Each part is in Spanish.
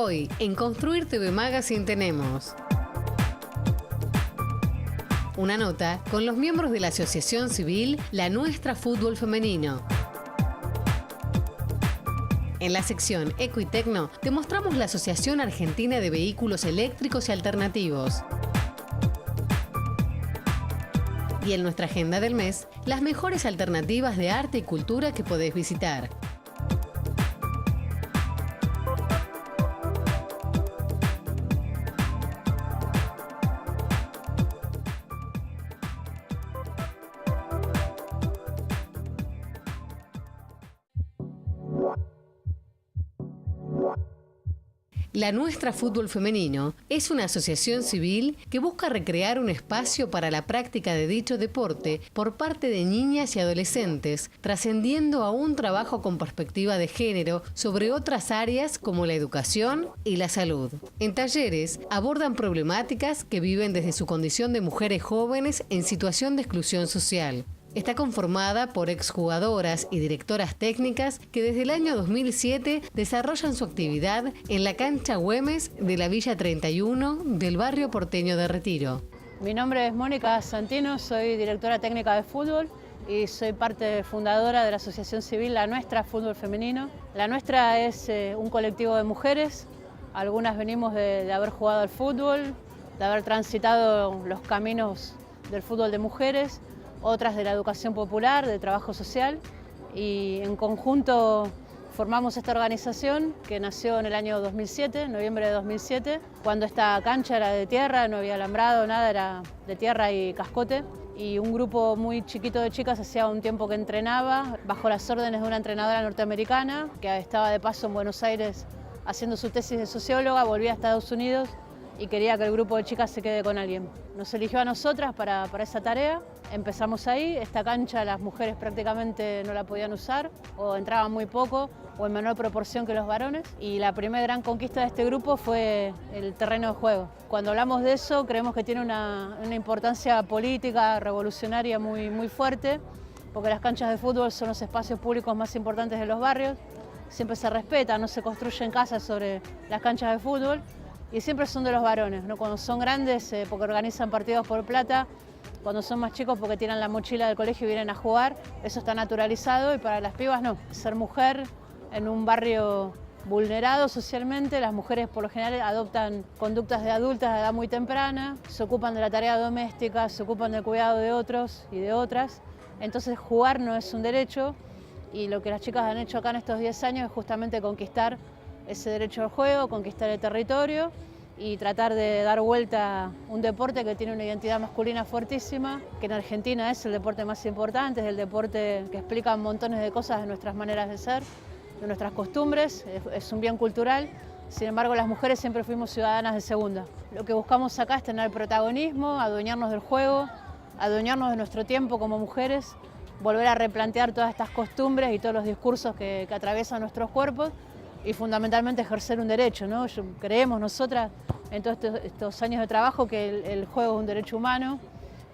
Hoy, en Construir TV Magazine tenemos una nota con los miembros de la Asociación Civil La Nuestra Fútbol Femenino. En la sección Eco y Tecno te mostramos la Asociación Argentina de Vehículos Eléctricos y Alternativos. Y en nuestra agenda del mes, las mejores alternativas de arte y cultura que podés visitar. La Nuestra Fútbol Femenino es una asociación civil que busca recrear un espacio para la práctica de dicho deporte por parte de niñas y adolescentes, trascendiendo a un trabajo con perspectiva de género sobre otras áreas como la educación y la salud. En talleres abordan problemáticas que viven desde su condición de mujeres jóvenes en situación de exclusión social. Está conformada por exjugadoras y directoras técnicas que desde el año 2007 desarrollan su actividad en la cancha Güemes de la Villa 31 del barrio porteño de Retiro. Mi nombre es Mónica Santino, soy directora técnica de fútbol y soy parte fundadora de la Asociación Civil La Nuestra Fútbol Femenino. La Nuestra es un colectivo de mujeres, algunas venimos de haber jugado al fútbol, de haber transitado los caminos del fútbol de mujeres, otras de la educación popular, de trabajo social, y en conjunto formamos esta organización que nació en el año 2007, noviembre de 2007, cuando esta cancha era de tierra, no había alambrado, nada, era de tierra y cascote, y un grupo muy chiquito de chicas hacía un tiempo que entrenaba bajo las órdenes de una entrenadora norteamericana que estaba de paso en Buenos Aires haciendo su tesis de socióloga, volvía a Estados Unidos y quería que el grupo de chicas se quede con alguien. Nos eligió a nosotras para esa tarea, empezamos ahí, esta cancha las mujeres prácticamente no la podían usar, o entraban muy poco, o en menor proporción que los varones, y la primera gran conquista de este grupo fue el terreno de juego. Cuando hablamos de eso, creemos que tiene una importancia política, revolucionaria muy fuerte, porque las canchas de fútbol son los espacios públicos más importantes de los barrios, siempre se respeta, no se construyen casas sobre las canchas de fútbol, y siempre son de los varones, ¿no? Cuando son grandes porque organizan partidos por plata, cuando son más chicos porque tiran la mochila del colegio y vienen a jugar, eso está naturalizado y para las pibas no. Ser mujer en un barrio vulnerado socialmente, las mujeres por lo general adoptan conductas de adultas de edad muy temprana, se ocupan de la tarea doméstica, se ocupan del cuidado de otros y de otras, entonces jugar no es un derecho y lo que las chicas han hecho acá en estos 10 años es justamente conquistar ese derecho al juego, conquistar el territorio y tratar de dar vuelta a un deporte que tiene una identidad masculina fuertísima, que en Argentina es el deporte más importante, es el deporte que explica montones de cosas de nuestras maneras de ser, de nuestras costumbres, es un bien cultural. Sin embargo, las mujeres siempre fuimos ciudadanas de segunda. Lo que buscamos acá es tener protagonismo, adueñarnos del juego, adueñarnos de nuestro tiempo como mujeres, volver a replantear todas estas costumbres y todos los discursos que atraviesan nuestros cuerpos, y fundamentalmente ejercer un derecho, ¿no? Creemos nosotras en todos estos años de trabajo que el juego es un derecho humano,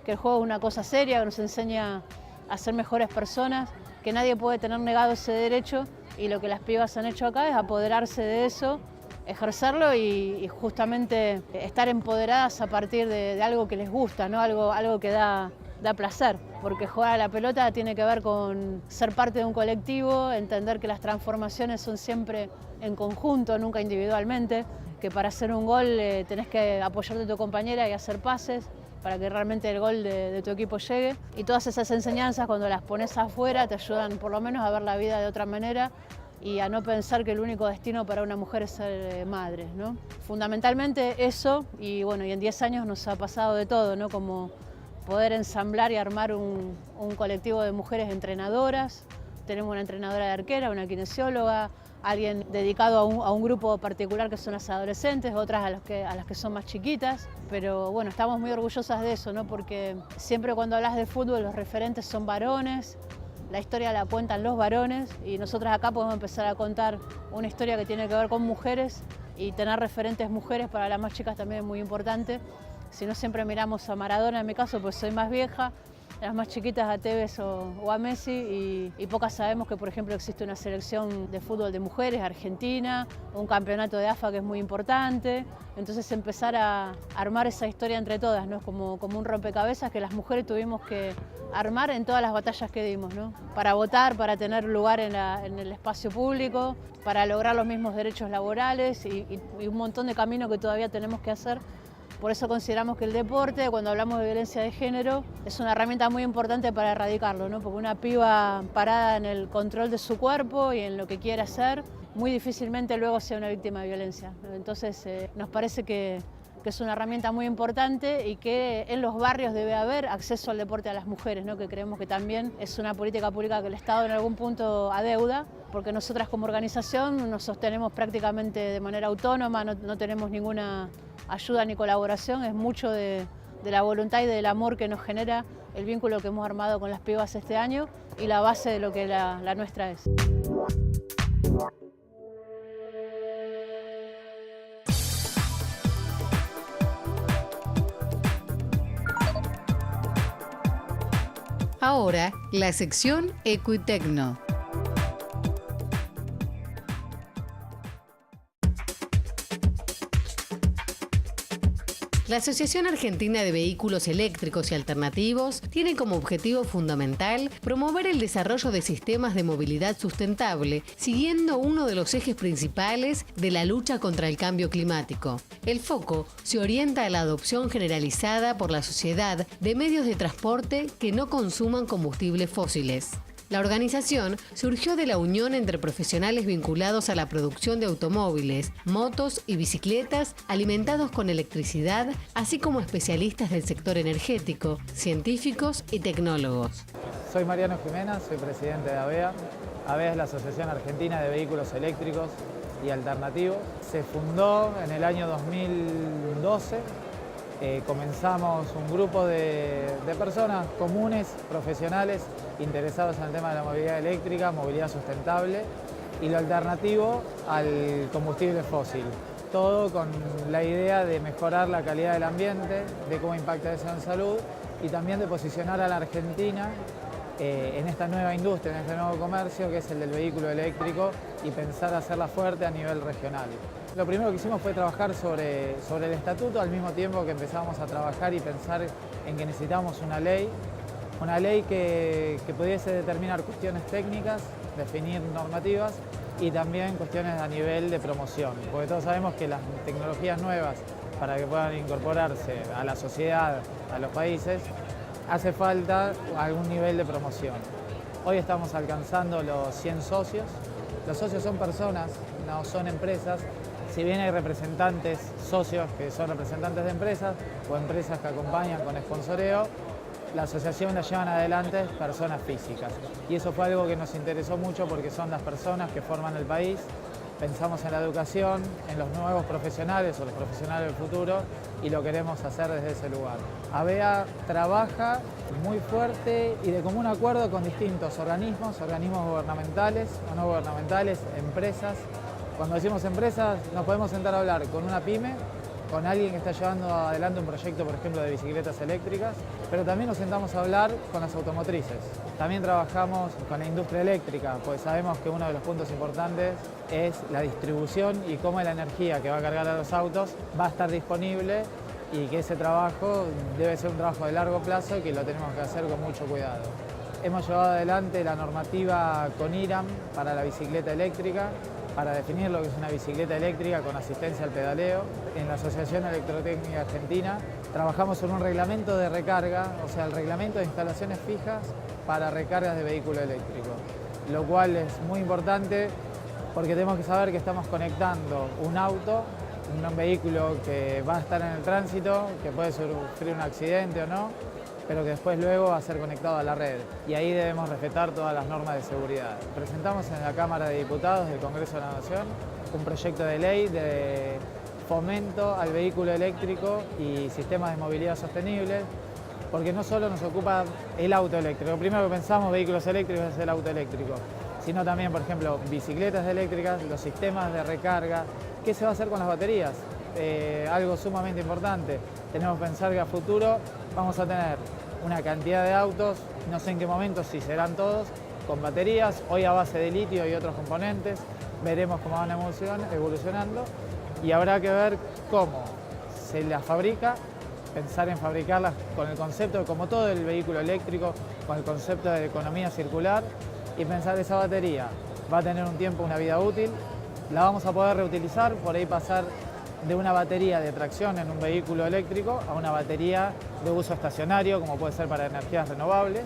que el juego es una cosa seria, que nos enseña a ser mejores personas, que nadie puede tener negado ese derecho y lo que las pibas han hecho acá es apoderarse de eso, ejercerlo y justamente estar empoderadas a partir de algo que les gusta, ¿no? Algo que da placer, porque jugar a la pelota tiene que ver con ser parte de un colectivo, entender que las transformaciones son siempre en conjunto, nunca individualmente, que para hacer un gol tenés que apoyarte a tu compañera y hacer pases para que realmente el gol de tu equipo llegue. Y todas esas enseñanzas, cuando las pones afuera, te ayudan por lo menos a ver la vida de otra manera y a no pensar que el único destino para una mujer es ser madre, ¿no? Fundamentalmente eso, y bueno, y en 10 años nos ha pasado de todo, ¿no? Como poder ensamblar y armar un colectivo de mujeres entrenadoras. Tenemos una entrenadora de arquera, una kinesióloga, alguien dedicado a un grupo particular que son las adolescentes, otras a las que son más chiquitas. Pero bueno, estamos muy orgullosas de eso, ¿no? Porque siempre cuando hablas de fútbol los referentes son varones, la historia la cuentan los varones y nosotras acá podemos empezar a contar una historia que tiene que ver con mujeres y tener referentes mujeres para las más chicas también es muy importante. Si no, siempre miramos a Maradona, en mi caso, pues soy más vieja, las más chiquitas a Tevez o a Messi y pocas sabemos que, por ejemplo, existe una selección de fútbol de mujeres argentina, un campeonato de AFA que es muy importante. Entonces empezar a armar esa historia entre todas, ¿no? Como un rompecabezas que las mujeres tuvimos que armar en todas las batallas que dimos, ¿no? Para votar, para tener lugar en el espacio público, para lograr los mismos derechos laborales y un montón de camino que todavía tenemos que hacer. Por eso consideramos que el deporte, cuando hablamos de violencia de género, es una herramienta muy importante para erradicarlo, ¿no? Porque una piba parada en el control de su cuerpo y en lo que quiere hacer, muy difícilmente luego sea una víctima de violencia, ¿no? Entonces nos parece que es una herramienta muy importante y que en los barrios debe haber acceso al deporte a las mujeres, ¿no? Que creemos que también es una política pública que el Estado en algún punto adeuda, porque nosotras como organización nos sostenemos prácticamente de manera autónoma, no tenemos ninguna ayuda ni colaboración, es mucho de la voluntad y del amor que nos genera el vínculo que hemos armado con las pibas este año y la base de lo que la nuestra es. Ahora, la sección Equitecno. La Asociación Argentina de Vehículos Eléctricos y Alternativos tiene como objetivo fundamental promover el desarrollo de sistemas de movilidad sustentable, siguiendo uno de los ejes principales de la lucha contra el cambio climático. El foco se orienta a la adopción generalizada por la sociedad de medios de transporte que no consuman combustibles fósiles. La organización surgió de la unión entre profesionales vinculados a la producción de automóviles, motos y bicicletas alimentados con electricidad, así como especialistas del sector energético, científicos y tecnólogos. Soy Mariano Jimena, soy presidente de AVEA. AVEA es la Asociación Argentina de Vehículos Eléctricos y Alternativos. Se fundó en el año 2012. Comenzamos un grupo de personas comunes, profesionales, interesados en el tema de la movilidad eléctrica, movilidad sustentable y lo alternativo al combustible fósil. Todo con la idea de mejorar la calidad del ambiente, de cómo impacta eso en salud y también de posicionar a la Argentina en esta nueva industria, en este nuevo comercio que es el del vehículo eléctrico y pensar hacerla fuerte a nivel regional. Lo primero que hicimos fue trabajar sobre el estatuto al mismo tiempo que empezamos a trabajar y pensar en que necesitábamos una ley que pudiese determinar cuestiones técnicas, definir normativas y también cuestiones a nivel de promoción, porque todos sabemos que las tecnologías nuevas para que puedan incorporarse a la sociedad, a los países, hace falta algún nivel de promoción. Hoy estamos alcanzando los 100 socios. Los socios son personas, no son empresas. Si bien hay representantes, socios que son representantes de empresas o empresas que acompañan con sponsoreo, la asociación la llevan adelante personas físicas. Y eso fue algo que nos interesó mucho porque son las personas que forman el país. Pensamos en la educación, en los nuevos profesionales o los profesionales del futuro y lo queremos hacer desde ese lugar. AVEA trabaja muy fuerte y de común acuerdo con distintos organismos gubernamentales o no gubernamentales, empresas. Cuando decimos empresas nos podemos sentar a hablar con una pyme, con alguien que está llevando adelante un proyecto, por ejemplo, de bicicletas eléctricas, pero también nos sentamos a hablar con las automotrices. También trabajamos con la industria eléctrica, pues sabemos que uno de los puntos importantes es la distribución y cómo la energía que va a cargar a los autos va a estar disponible y que ese trabajo debe ser un trabajo de largo plazo y que lo tenemos que hacer con mucho cuidado. Hemos llevado adelante la normativa con IRAM para la bicicleta eléctrica, para definir lo que es una bicicleta eléctrica con asistencia al pedaleo. En la Asociación Electrotécnica Argentina trabajamos en un reglamento de recarga, o sea, el reglamento de instalaciones fijas para recargas de vehículo eléctrico, lo cual es muy importante porque tenemos que saber que estamos conectando un auto, un vehículo que va a estar en el tránsito, que puede sufrir un accidente o no, pero que después luego va a ser conectado a la red. Y ahí debemos respetar todas las normas de seguridad. Presentamos en la Cámara de Diputados del Congreso de la Nación un proyecto de ley de fomento al vehículo eléctrico y sistemas de movilidad sostenibles, porque no solo nos ocupa el auto eléctrico. Lo primero que pensamos, vehículos eléctricos, es el auto eléctrico, sino también, por ejemplo, bicicletas eléctricas, los sistemas de recarga, qué se va a hacer con las baterías, algo sumamente importante. Tenemos que pensar que a futuro vamos a tener una cantidad de autos, no sé en qué momento, si serán todos, con baterías, hoy a base de litio y otros componentes. Veremos cómo van evolucionando y habrá que ver cómo se las fabrica, pensar en fabricarlas con el concepto de, como todo el vehículo eléctrico, con el concepto de economía circular, y pensar esa batería va a tener un tiempo, una vida útil, la vamos a poder reutilizar, por ahí pasar de una batería de tracción en un vehículo eléctrico a una batería de uso estacionario, como puede ser para energías renovables.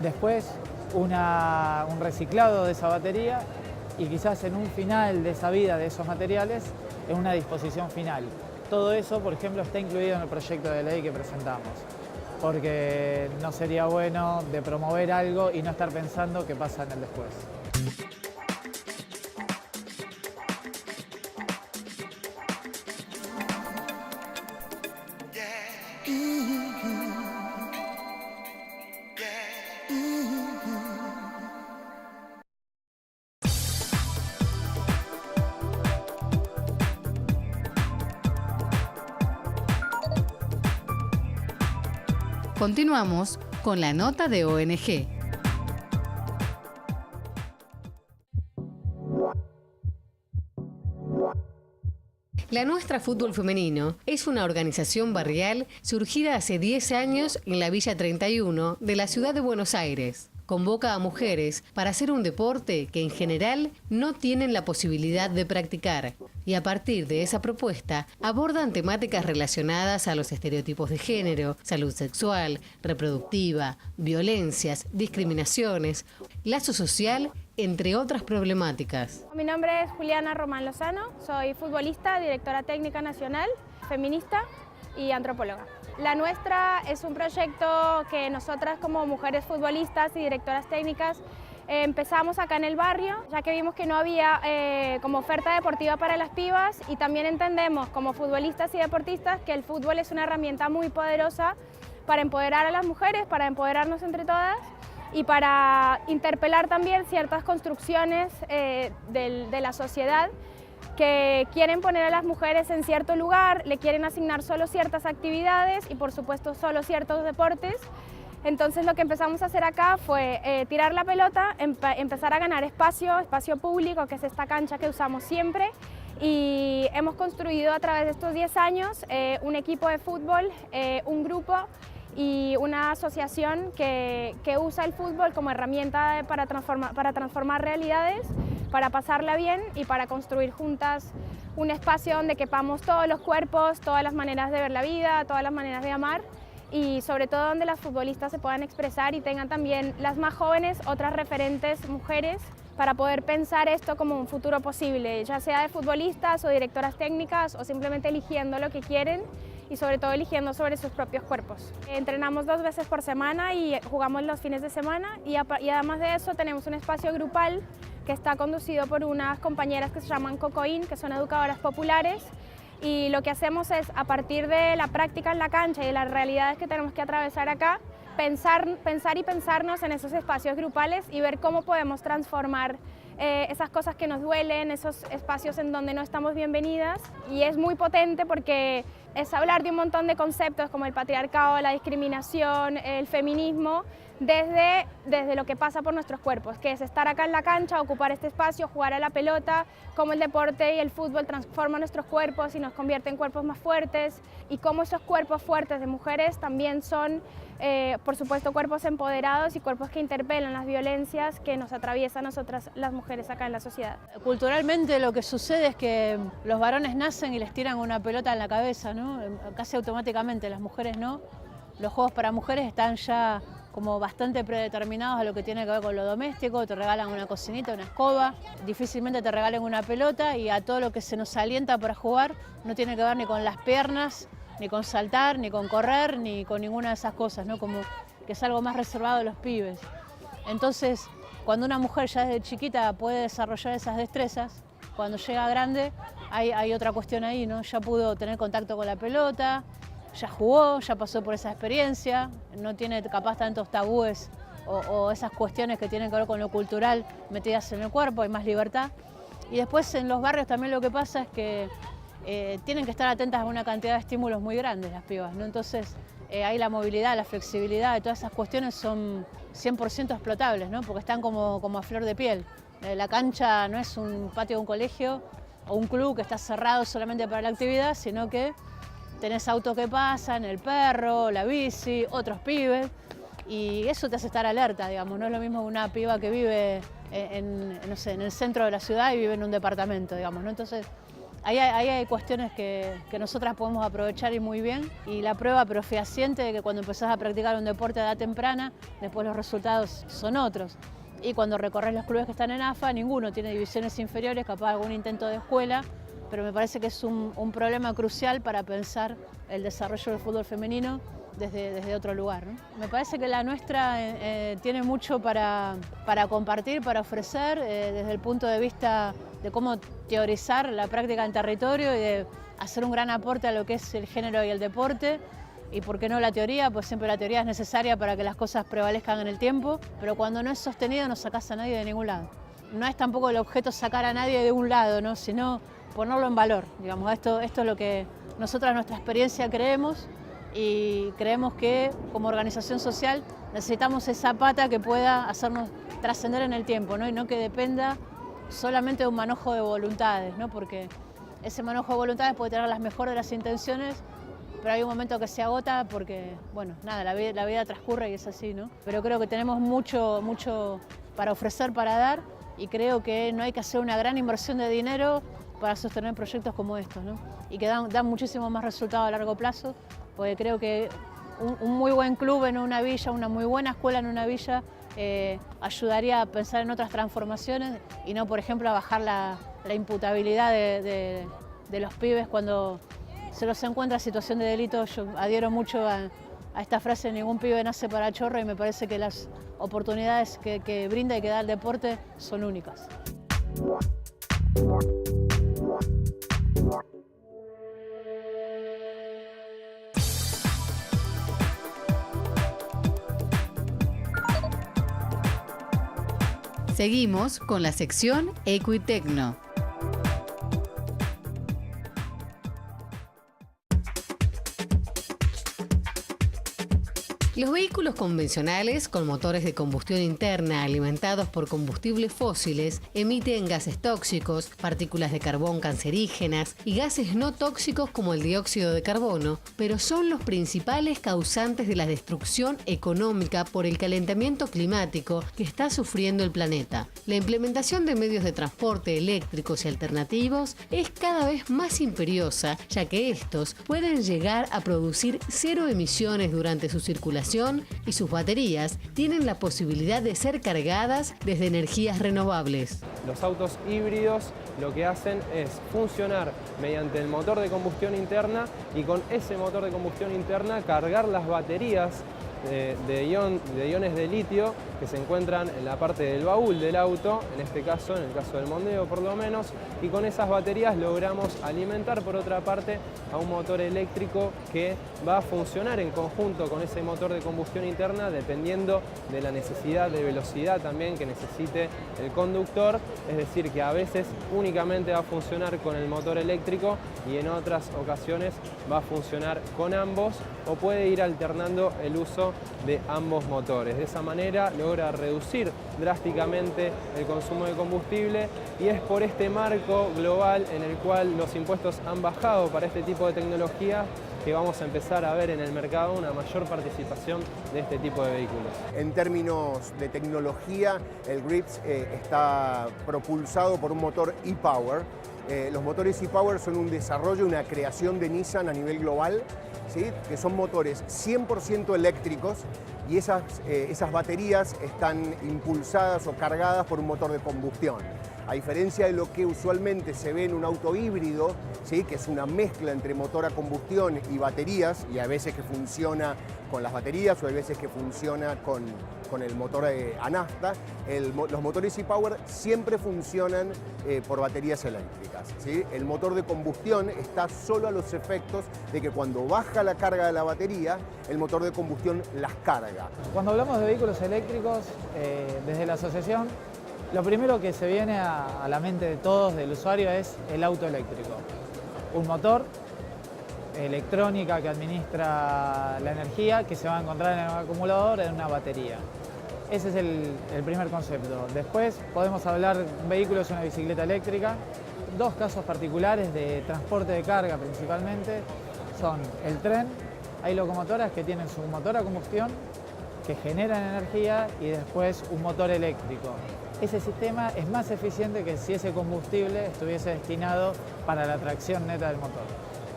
Después un reciclado de esa batería y quizás en un final de esa vida de esos materiales en una disposición final. Todo eso, por ejemplo, está incluido en el proyecto de ley que presentamos, porque no sería bueno de promover algo y no estar pensando qué pasa en el después. Continuamos con la nota de ONG. La Nuestra Fútbol Femenino es una organización barrial surgida hace 10 años en la Villa 31 de la ciudad de Buenos Aires. Convoca a mujeres para hacer un deporte que en general no tienen la posibilidad de practicar. Y a partir de esa propuesta abordan temáticas relacionadas a los estereotipos de género, salud sexual, reproductiva, violencias, discriminaciones, lazo social, entre otras problemáticas. Mi nombre es Juliana Román Lozano, soy futbolista, directora técnica nacional, feminista y antropóloga. La Nuestra es un proyecto que nosotras como mujeres futbolistas y directoras técnicas empezamos acá en el barrio, ya que vimos que no había como oferta deportiva para las pibas y también entendemos como futbolistas y deportistas que el fútbol es una herramienta muy poderosa para empoderar a las mujeres, para empoderarnos entre todas y para interpelar también ciertas construcciones de la sociedad que quieren poner a las mujeres en cierto lugar, le quieren asignar solo ciertas actividades y por supuesto solo ciertos deportes. Entonces lo que empezamos a hacer acá fue tirar la pelota, empezar a ganar espacio público, que es esta cancha que usamos siempre, y hemos construido a través de estos 10 años un equipo de fútbol, un grupo y una asociación que usa el fútbol como herramienta para transformar realidades, para pasarla bien y para construir juntas un espacio donde quepamos todos los cuerpos, todas las maneras de ver la vida, todas las maneras de amar y sobre todo donde las futbolistas se puedan expresar y tengan también las más jóvenes otras referentes mujeres para poder pensar esto como un futuro posible, ya sea de futbolistas o directoras técnicas o simplemente eligiendo lo que quieren y sobre todo eligiendo sobre sus propios cuerpos. Entrenamos 2 veces por semana y jugamos los fines de semana y además de eso tenemos un espacio grupal que está conducido por unas compañeras que se llaman Cocoín, que son educadoras populares, y lo que hacemos es, a partir de la práctica en la cancha y de las realidades que tenemos que atravesar acá, pensar y pensarnos en esos espacios grupales y ver cómo podemos transformar esas cosas que nos duelen, esos espacios en donde no estamos bienvenidas. Y es muy potente porque es hablar de un montón de conceptos como el patriarcado, la discriminación, el feminismo, desde lo que pasa por nuestros cuerpos, que es estar acá en la cancha, ocupar este espacio, jugar a la pelota, cómo el deporte y el fútbol transforman nuestros cuerpos y nos convierte en cuerpos más fuertes, y cómo esos cuerpos fuertes de mujeres también son, por supuesto, cuerpos empoderados y cuerpos que interpelan las violencias que nos atraviesan a nosotras las mujeres acá en la sociedad. Culturalmente lo que sucede es que los varones nacen y les tiran una pelota en la cabeza, ¿no? Casi automáticamente, las mujeres no. Los juegos para mujeres están ya como bastante predeterminados a lo que tiene que ver con lo doméstico, te regalan una cocinita, una escoba, difícilmente te regalen una pelota, y a todo lo que se nos alienta para jugar no tiene que ver ni con las piernas, ni con saltar, ni con correr, ni con ninguna de esas cosas, ¿no? Como que es algo más reservado de los pibes. Entonces, cuando una mujer ya desde chiquita puede desarrollar esas destrezas, cuando llega grande hay otra cuestión ahí, ¿no? Ya pudo tener contacto con la pelota, ya jugó, ya pasó por esa experiencia, no tiene capaz tantos tabúes o esas cuestiones que tienen que ver con lo cultural metidas en el cuerpo, hay más libertad. Y después en los barrios también lo que pasa es que tienen que estar atentas a una cantidad de estímulos muy grandes las pibas, ¿no? Entonces ahí la movilidad, la flexibilidad de todas esas cuestiones son 100% explotables, ¿no? Porque están como a flor de piel. La cancha no es un patio de un colegio o un club que está cerrado solamente para la actividad, sino que tenés autos que pasan, el perro, la bici, otros pibes, y eso te hace estar alerta, digamos. No es lo mismo una piba que vive no sé, en el centro de la ciudad y vive en un departamento, digamos, ¿no? Entonces, ahí hay cuestiones que nosotras podemos aprovechar y muy bien, y la prueba pero fehaciente de que cuando empezás a practicar un deporte a edad temprana, después los resultados son otros. Y cuando recorres los clubes que están en AFA, ninguno tiene divisiones inferiores, capaz algún intento de escuela, pero me parece que es un problema crucial para pensar el desarrollo del fútbol femenino desde otro lugar, ¿no? Me parece que la nuestra tiene mucho para compartir, para ofrecer, desde el punto de vista de cómo teorizar la práctica en territorio y de hacer un gran aporte a lo que es el género y el deporte. Y por qué no la teoría, pues siempre la teoría es necesaria para que las cosas prevalezcan en el tiempo, pero cuando no es sostenido no sacás a nadie de ningún lado. No es tampoco el objeto sacar a nadie de un lado, ¿no? Sino ponerlo en valor. Digamos, esto es lo que nosotras, nuestra experiencia, creemos, y creemos que como organización social necesitamos esa pata que pueda hacernos trascender en el tiempo, ¿no? Y no que dependa solamente de un manojo de voluntades, ¿no? Porque ese manojo de voluntades puede tener las mejores de las intenciones, pero hay un momento que se agota porque, bueno, nada, la vida transcurre y es así, ¿no? Pero creo que tenemos mucho para ofrecer, para dar, y creo que no hay que hacer una gran inversión de dinero para sostener proyectos como estos, ¿no? Y que dan muchísimo más resultado a largo plazo, porque creo que un muy buen club en una villa, una muy buena escuela en una villa, ayudaría a pensar en otras transformaciones y no, por ejemplo, a bajar la imputabilidad de los pibes cuando se los encuentra en situación de delito. Yo adhiero mucho a esta frase: ningún pibe nace para chorro, y me parece que las oportunidades que brinda y que da el deporte son únicas. Seguimos con la sección Equitecno. Los vehículos convencionales con motores de combustión interna alimentados por combustibles fósiles emiten gases tóxicos, partículas de carbón cancerígenas y gases no tóxicos como el dióxido de carbono, pero son los principales causantes de la destrucción económica por el calentamiento climático que está sufriendo el planeta. La implementación de medios de transporte eléctricos y alternativos es cada vez más imperiosa, ya que estos pueden llegar a producir cero emisiones durante su circulación y sus baterías tienen la posibilidad de ser cargadas desde energías renovables. Los autos híbridos lo que hacen es funcionar mediante el motor de combustión interna y con ese motor de combustión interna cargar las baterías de iones de litio que se encuentran en la parte del baúl del auto, en este caso, en el caso del Mondeo por lo menos, y con esas baterías logramos alimentar por otra parte a un motor eléctrico que va a funcionar en conjunto con ese motor de combustión interna dependiendo de la necesidad de velocidad también que necesite el conductor, es decir, que a veces únicamente va a funcionar con el motor eléctrico y en otras ocasiones va a funcionar con ambos, o puede ir alternando el uso de ambos motores. De esa manera logra reducir drásticamente el consumo de combustible, y es por este marco global en el cual los impuestos han bajado para este tipo de tecnología que vamos a empezar a ver en el mercado una mayor participación de este tipo de vehículos. En términos de tecnología, el Grips está propulsado por un motor e-Power. Los motores e-Power son un desarrollo, una creación de Nissan a nivel global, ¿sí? Que son motores 100% eléctricos, y esas baterías están impulsadas o cargadas por un motor de combustión. A diferencia de lo que usualmente se ve en un auto híbrido, ¿sí? Que es una mezcla entre motor a combustión y baterías, y a veces que funciona con las baterías o hay veces que funciona con el motor a nafta, los motores e-Power siempre funcionan por baterías eléctricas, ¿sí? El motor de combustión está solo a los efectos de que cuando baja la carga de la batería, el motor de combustión las carga. Cuando hablamos de vehículos eléctricos, desde la asociación, lo primero que se viene a la mente de todos, del usuario, es el auto eléctrico. Un motor electrónica que administra la energía que se va a encontrar en el acumulador en una batería. Ese es el primer concepto. Después podemos hablar, un vehículo es una bicicleta eléctrica. Dos casos particulares de transporte de carga principalmente son el tren. Hay locomotoras que tienen su motor a combustión que generan energía y después un motor eléctrico. Ese sistema es más eficiente que si ese combustible estuviese destinado para la tracción neta del motor.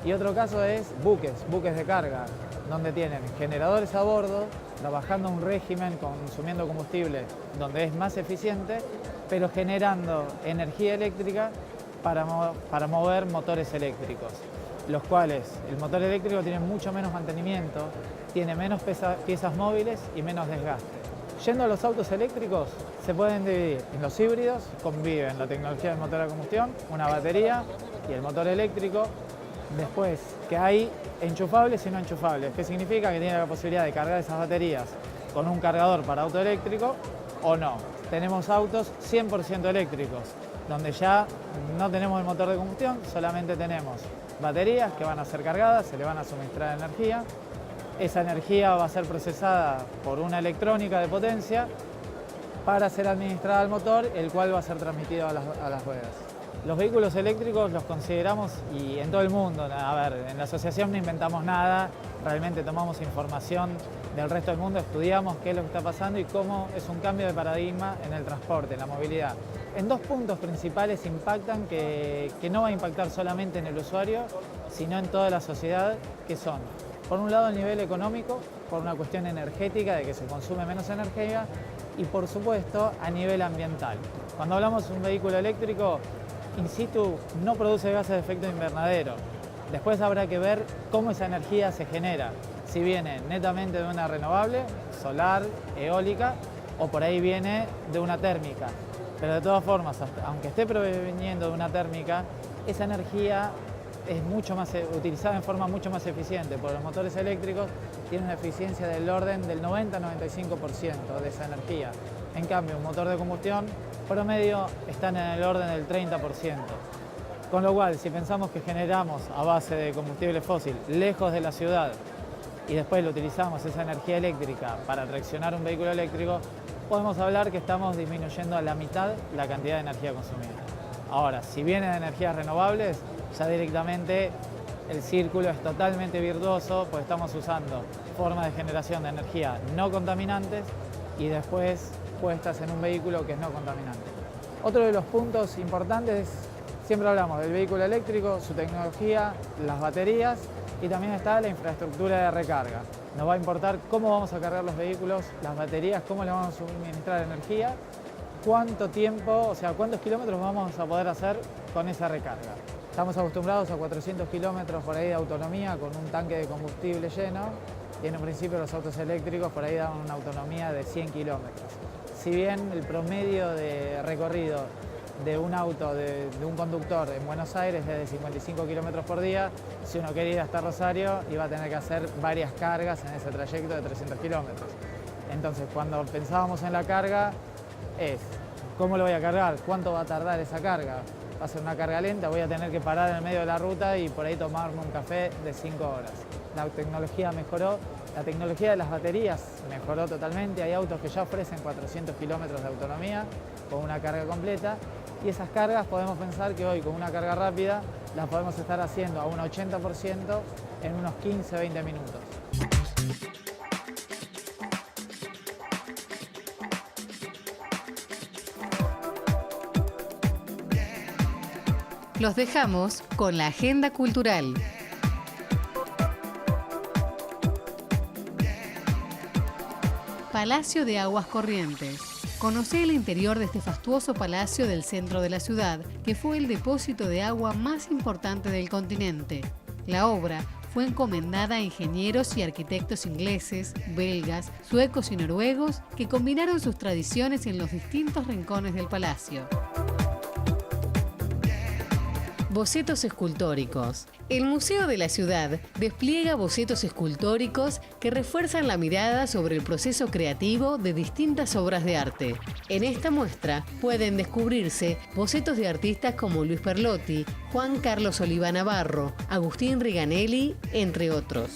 Y otro caso es buques de carga, donde tienen generadores a bordo, trabajando un régimen consumiendo combustible donde es más eficiente, pero generando energía eléctrica para mover motores eléctricos, los cuales el motor eléctrico tiene mucho menos mantenimiento, tiene menos piezas móviles y menos desgaste. Yendo a los autos eléctricos, se pueden dividir en los híbridos, conviven la tecnología del motor a combustión, una batería y el motor eléctrico. Después, que hay enchufables y no enchufables, que significa que tiene la posibilidad de cargar esas baterías con un cargador para auto eléctrico o no. Tenemos autos 100% eléctricos, donde ya no tenemos el motor de combustión, solamente tenemos baterías que van a ser cargadas, se le van a suministrar energía. Esa energía va a ser procesada por una electrónica de potencia para ser administrada al motor, el cual va a ser transmitido a las ruedas. Los vehículos eléctricos los consideramos, y en todo el mundo, a ver, en la asociación no inventamos nada, realmente tomamos información del resto del mundo, estudiamos qué es lo que está pasando y cómo es un cambio de paradigma en el transporte, en la movilidad. En dos puntos principales impactan que no va a impactar solamente en el usuario, sino en toda la sociedad, que son, por un lado, el nivel económico, por una cuestión energética, de que se consume menos energía, y por supuesto, a nivel ambiental. Cuando hablamos de un vehículo eléctrico, in situ no produce gases de efecto invernadero. Después habrá que ver cómo esa energía se genera, si viene netamente de una renovable, solar, eólica, o por ahí viene de una térmica. Pero de todas formas, aunque esté proveniendo de una térmica, esa energía es mucho más utilizada en forma mucho más eficiente, porque los motores eléctricos tienen una eficiencia del orden del 90-95% de esa energía. En cambio, un motor de combustión promedio están en el orden del 30%. Con lo cual, si pensamos que generamos a base de combustible fósil lejos de la ciudad y después lo utilizamos esa energía eléctrica para traccionar un vehículo eléctrico, podemos hablar que estamos disminuyendo a la mitad la cantidad de energía consumida. Ahora, si viene de energías renovables, ya directamente el círculo es totalmente virtuoso, pues estamos usando formas de generación de energía no contaminantes y después puestas en un vehículo que es no contaminante. Otro de los puntos importantes, siempre hablamos del vehículo eléctrico, su tecnología, las baterías y también está la infraestructura de recarga. Nos va a importar cómo vamos a cargar los vehículos, las baterías, cómo le vamos a suministrar energía, cuánto tiempo, o sea, cuántos kilómetros vamos a poder hacer con esa recarga. Estamos acostumbrados a 400 kilómetros por ahí de autonomía con un tanque de combustible lleno y en un principio los autos eléctricos por ahí dan una autonomía de 100 kilómetros. Si bien el promedio de recorrido de un auto, de un conductor en Buenos Aires es de 55 kilómetros por día, si uno quiere ir hasta Rosario iba a tener que hacer varias cargas en ese trayecto de 300 kilómetros. Entonces, cuando pensábamos en la carga, es ¿cómo lo voy a cargar? ¿Cuánto va a tardar esa carga? Va a ser una carga lenta, voy a tener que parar en el medio de la ruta y por ahí tomarme un café de 5 horas. La tecnología mejoró, la tecnología de las baterías mejoró totalmente. Hay autos que ya ofrecen 400 kilómetros de autonomía con una carga completa y esas cargas podemos pensar que hoy con una carga rápida las podemos estar haciendo a un 80% en unos 15-20 minutos. Los dejamos con la agenda cultural. Palacio de Aguas Corrientes. Conocé el interior de este fastuoso palacio del centro de la ciudad, que fue el depósito de agua más importante del continente. La obra fue encomendada a ingenieros y arquitectos ingleses, belgas, suecos y noruegos que combinaron sus tradiciones en los distintos rincones del palacio. Bocetos escultóricos. El Museo de la Ciudad despliega bocetos escultóricos que refuerzan la mirada sobre el proceso creativo de distintas obras de arte. En esta muestra pueden descubrirse bocetos de artistas como Luis Perlotti, Juan Carlos Oliva Navarro, Agustín Riganelli, entre otros.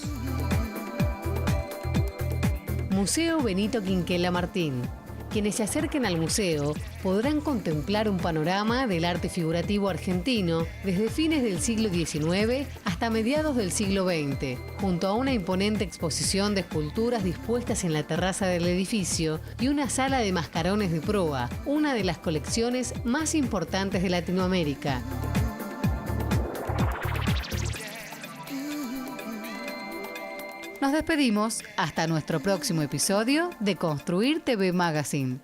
Museo Benito Quinquela Martín. Quienes se acerquen al museo podrán contemplar un panorama del arte figurativo argentino desde fines del siglo XIX hasta mediados del siglo XX, junto a una imponente exposición de esculturas dispuestas en la terraza del edificio y una sala de mascarones de proa, una de las colecciones más importantes de Latinoamérica. Nos despedimos hasta nuestro próximo episodio de Construir TV Magazine.